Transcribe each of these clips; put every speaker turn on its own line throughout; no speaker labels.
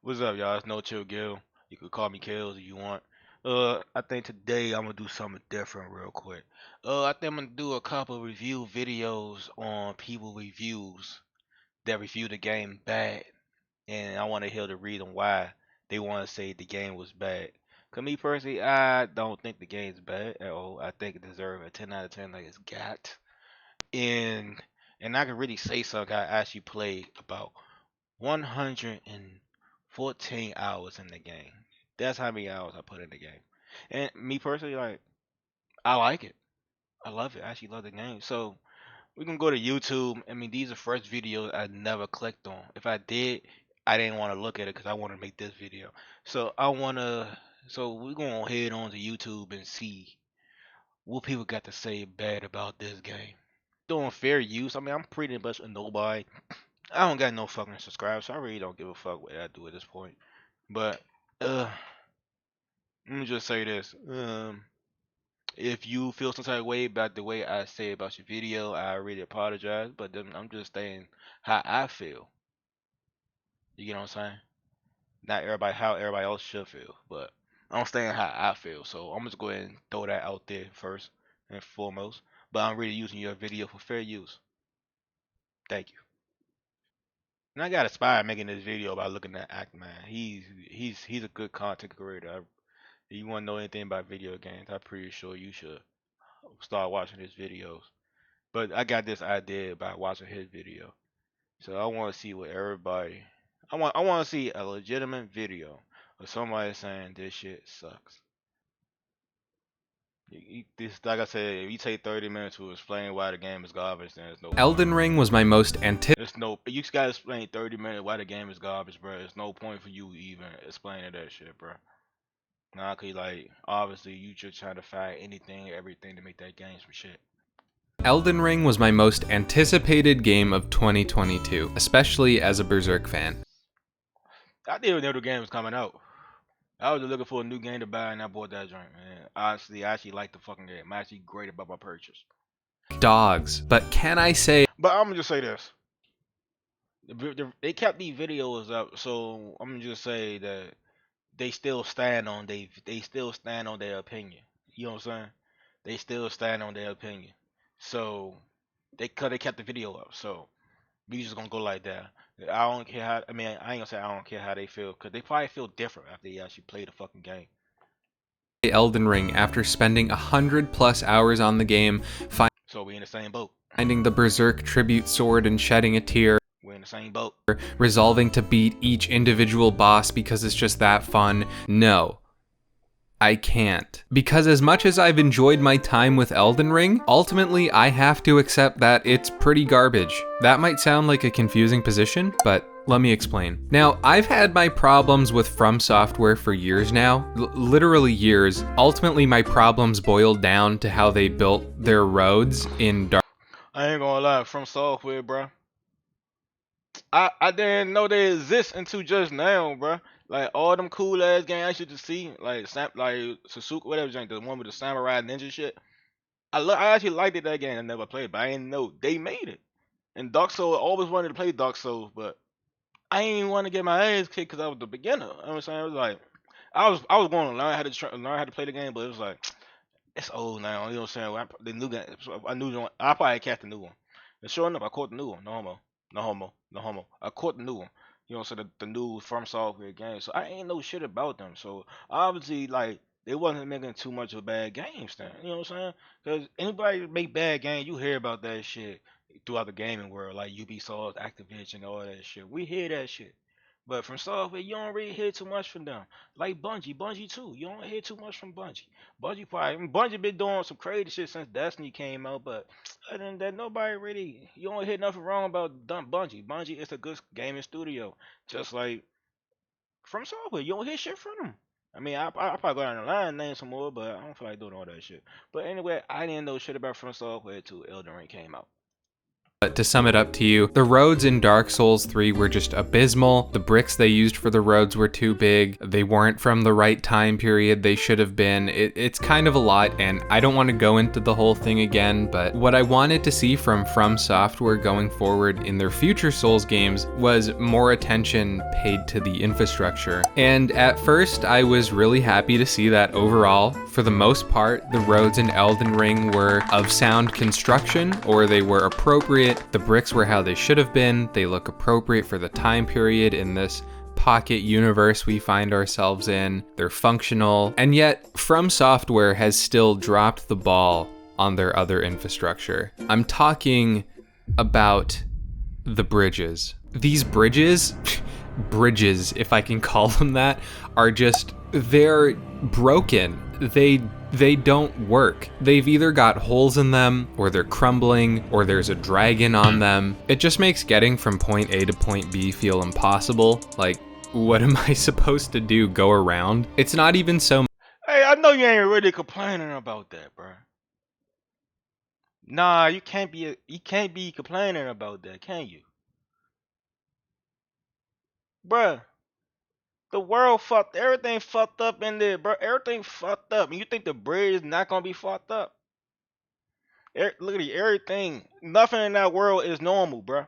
What's up, y'all? It's No Chill Gil. You could call me Kills if you want. I think today I'm gonna do something different real quick. I think I'm gonna do a couple review videos on people reviews that review the game bad, and I want to hear the reason why they want to say the game was bad. Cause me personally, I don't think the game's bad at all. I think it deserves a 10 out of 10 like it's got. And and I can really say something. I actually played about 114 hours in the game. That's how many hours I put in the game. And me personally, like, I like it. I love it. I actually love the game. So we can go to YouTube. I mean, these are first videos I never clicked on. If I did, I didn't want to look at it because I want to make this video. So I want to. So we're gonna head on to YouTube and see what people got to say bad about this game. Doing fair use. I mean, I'm pretty much a nobody. I don't got no fucking subscribers, so I really don't give a fuck what I do at this point. But uh, let me just say this: if you feel some type of way about the way I say about your video, I really apologize. But then I'm just saying how I feel. You get what I'm saying? Not everybody how everybody else should feel, but I'm saying how I feel. So I'm just go ahead and throw that out there first and foremost. But I'm really using your video for fair use. Thank you. And I got inspired making this video by looking at Act Man. He's a good content creator. If you want to know anything about video games, I'm pretty sure you should start watching his videos. But I got this idea by watching his video. So I want to see what everybody. I want to see a legitimate video of somebody saying this shit sucks. This, like I said, if you take 30 minutes to explain why the game is garbage, then there's no point.
Elden Ring was my most anticipated.
There's no. You just gotta explain 30 minutes why the game is garbage, bro. There's no point for you even explaining that shit, bro. Nah, cause like obviously you just trying to find anything, everything to make that game some shit.
Elden Ring was my most anticipated game of 2022, especially as a Berserk fan.
I didn't know the game was coming out. I was just looking for a new game to buy, and I bought that joint, man. Honestly, I actually like the fucking game. I'm actually great about my purchase.
Dogs, but can I say
But I'm gonna just say this: they kept these videos up, so I'm gonna just say that they still stand on their opinion. You know what I'm saying? They still stand on their opinion. So they kept the video up. So we just gonna go like that. I don't care how. I mean, I ain't gonna say I don't care how they feel, cause they probably feel different after they actually play the fucking game.
Elden Ring after spending 100+ hours on the game,
So we in the same boat.
finding the Berserk tribute sword and shedding a tear,
We're in the same boat.
resolving to beat each individual boss because it's just that fun? No. I can't. Because as much as I've enjoyed my time with Elden Ring, ultimately I have to accept that it's pretty garbage. That might sound like a confusing position, but let me explain. Now, I've had my problems with From Software for years now, literally years. Ultimately, my problems boiled down to how they built their roads in Dark.
I ain't gonna lie, From Software, bro. I didn't know they exist until just now, bro. Like all them cool ass games I used to see, like Suzuki, whatever, the one with the samurai ninja shit. I actually liked it that game. I never played, but I didn't know they made it. And Dark Souls, I always wanted to play Dark Souls, but I ain't want to get my ass kicked because I was the beginner. You know what I'm saying? It was like I was going to learn how to learn how to play the game, but it was like it's old now. You know what I'm saying? The new game, I knew I probably catch the new one. And sure enough, I caught the new one. No homo, no homo, no homo. I caught the new one. You know, so the new From Software game. So I ain't know shit about them. So obviously, like they wasn't making too much of bad games then. You know what I'm saying? Because anybody that make bad games, you hear about that shit throughout the gaming world, like Ubisoft, Activision, all that shit. We hear that shit. But from software, you don't really hear too much from them. Like Bungie too. You don't hear too much from Bungie. Bungie been doing some crazy shit since Destiny came out, but other than that, nobody really. You don't hear nothing wrong about Bungie. Bungie is a good gaming studio, just like from software. You don't hear shit from them. I mean, I probably go down the line and name some more, but I don't feel like doing all that shit. But anyway, I didn't know shit about From Software till Elden Ring came out.
But to sum it up to you, the roads in Dark Souls 3 were just abysmal. The bricks they used for the roads were too big. They weren't from the right time period they should have been. It's kind of a lot, and I don't want to go into the whole thing again, but what I wanted to see from Software going forward in their future Souls games was more attention paid to the infrastructure. And at first, I was really happy to see that overall, for the most part, the roads in Elden Ring were of sound construction, or they were appropriate. The bricks were how they should have been. They look appropriate for the time period in this pocket universe we find ourselves in. They're functional, and yet From Software has still dropped the ball on their other infrastructure. I'm talking about the bridges. These bridges, bridges, if I can call them that, are just, they're broken. They don't work. They've either got holes in them, or they're crumbling, or there's a dragon on them. It just makes getting from point A to point B feel impossible. Like, what am I supposed to do? Go around? It's not even so.
Hey, I know you ain't really complaining about that, bro. Nah, you can't be complaining about that, can you? Bruh, the world fucked, everything fucked up in there, bro. Everything fucked up. And you think the bridge is not gonna be fucked up? Look at everything. Nothing in that world is normal, bro.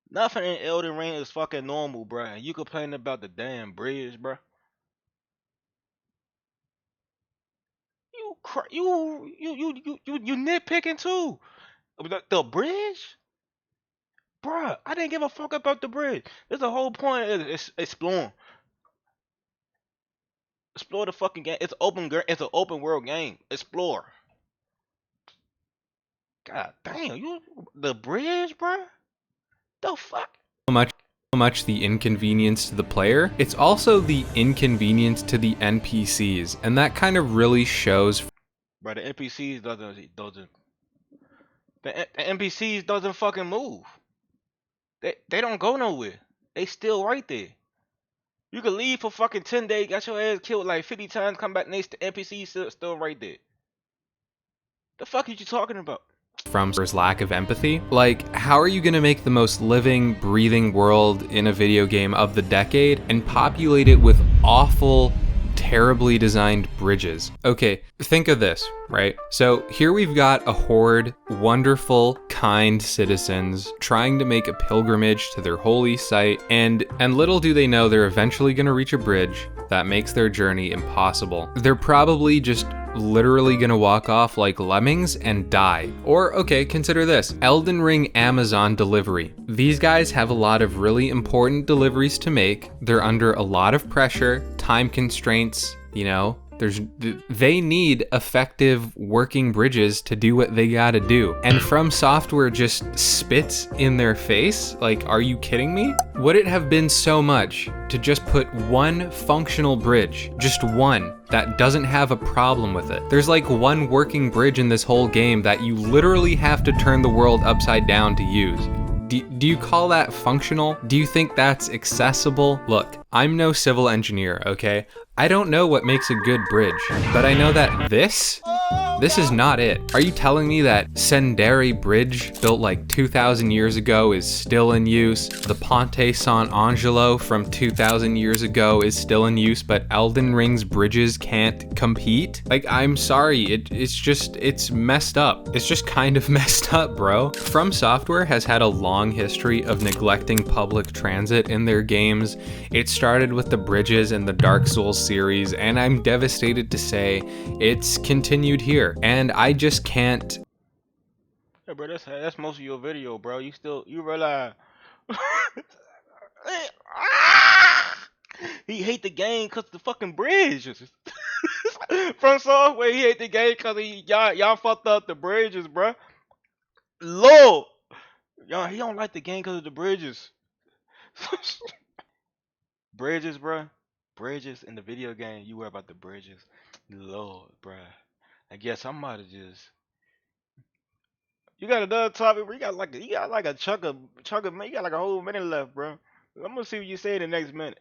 Nothing in Elden Ring is fucking normal, bro. And you complaining about the damn bridge, bro. You nitpicking too. The bridge? Bruh, I didn't give a fuck about the bridge. There's the whole point is exploring. Explore the fucking game. It's an open world game. Explore. God damn, you the bridge, bruh? The fuck?
Much the inconvenience to the player, it's also the inconvenience to the NPCs, and that kind of really shows.
Bro, the NPCs doesn't the NPCs doesn't fucking move. They don't go nowhere. They still right there. You could leave for fucking 10 days, got your ass killed like 50 times, come back next to NPCs still right there. The fuck are you talking about?
From's lack of empathy. Like, how are you gonna make the most living, breathing world in a video game of the decade and populate it with awful, terribly designed bridges? Okay, think of this, right? So here we've got a horde, wonderful, kind citizens trying to make a pilgrimage to their holy site, and little do they know they're eventually gonna reach a bridge that makes their journey impossible. They're probably just literally gonna walk off like lemmings and die. Or, okay, consider this. Elden Ring Amazon delivery. These guys have a lot of really important deliveries to make. They're under a lot of pressure, time constraints, you know. They need effective working bridges to do what they gotta do. And From Software just spits in their face? Like, are you kidding me? Would it have been so much to just put one functional bridge, just one, that doesn't have a problem with it? There's like one working bridge in this whole game that you literally have to turn the world upside down to use. Do you call that functional? Do you think that's accessible? Look, I'm no civil engineer, okay? I don't know what makes a good bridge, but I know that this is not it. Are you telling me that Senderi Bridge, built like 2,000 years ago, is still in use? The Ponte San Angelo from 2,000 years ago is still in use, but Elden Ring's bridges can't compete? Like, I'm sorry, it's messed up. It's just kind of messed up, bro. From Software has had a long history of neglecting public transit in their games. It started with the bridges in the Dark Souls series, and I'm devastated to say it's continued here, and I just can't.
Yeah, bro, that's most of your video, bro. You realize he hate the game cause the fucking bridges. From Software, he hate the game cause y'all fucked up the bridges, bro. Lord, y'all, he don't like the game cause of the bridges. Bridges, bro. Bridges in the video game. You worry about the bridges. Lord, bro. I guess I'm about to just. You got another topic, bro. You got like a chunk of man. You got like a whole minute left, bro. I'm gonna see what you say in the next minute.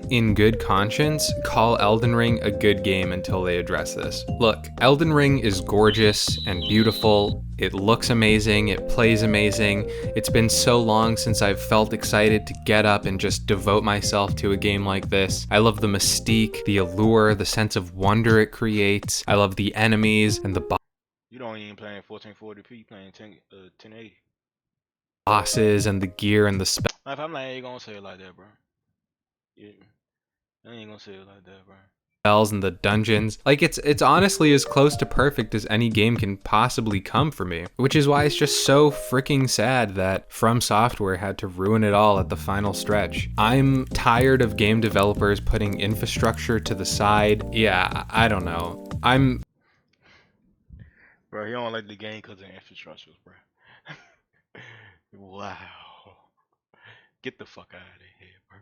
in good conscience, call Elden Ring a good game until they address this. Look, Elden Ring is gorgeous and beautiful. It looks amazing, it plays amazing. It's been so long since I've felt excited to get up and just devote myself to a game like this. I love the mystique, the allure, the sense of wonder it creates. I love the enemies and the
You don't even playing 1440p, playing 1080.
bosses and the gear and the
If I'm not ain't gonna say it like that, bro. Yeah, I ain't gonna say it like that, bro.
spells and the dungeons. Like it's honestly as close to perfect as any game can possibly come for me, which is why it's just so freaking sad that From Software had to ruin it all at the final stretch. I'm tired of game developers putting infrastructure to the side. Yeah, I don't know.
Bro, he don't like the game because of infrastructures, bro. Wow. Get the fuck out of here, bro.